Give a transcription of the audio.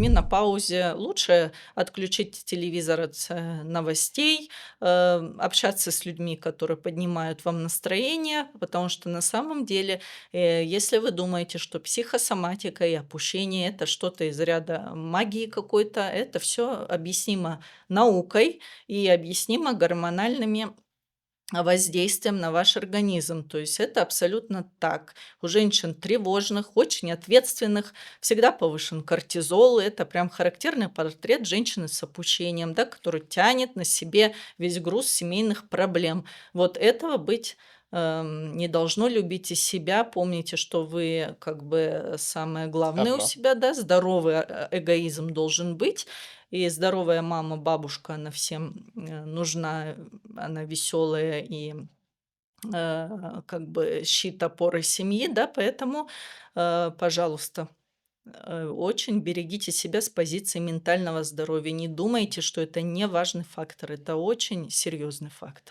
людьми на паузе, лучше отключить телевизор от новостей, общаться с людьми, которые поднимают вам настроение, потому что на самом деле, если вы думаете, что психосоматика и опущение это что-то из ряда магии какой-то, это все объяснимо наукой и объяснимо гормональными воздействием на ваш организм. То есть это абсолютно так. У женщин тревожных, очень ответственных всегда повышен кортизол. Это прям характерный портрет женщины с опущением, да, который тянет на себе весь груз семейных проблем. Вот этого быть не должно. Любите себя, помните, что вы как бы самое главное у Ага. себя, да, здоровый эгоизм должен быть, и здоровая мама, бабушка, она всем нужна, она веселая и как бы щит, опора семьи, да, поэтому, пожалуйста, очень берегите себя с позиции ментального здоровья. Не думайте, что это не важный фактор, это очень серьезный фактор.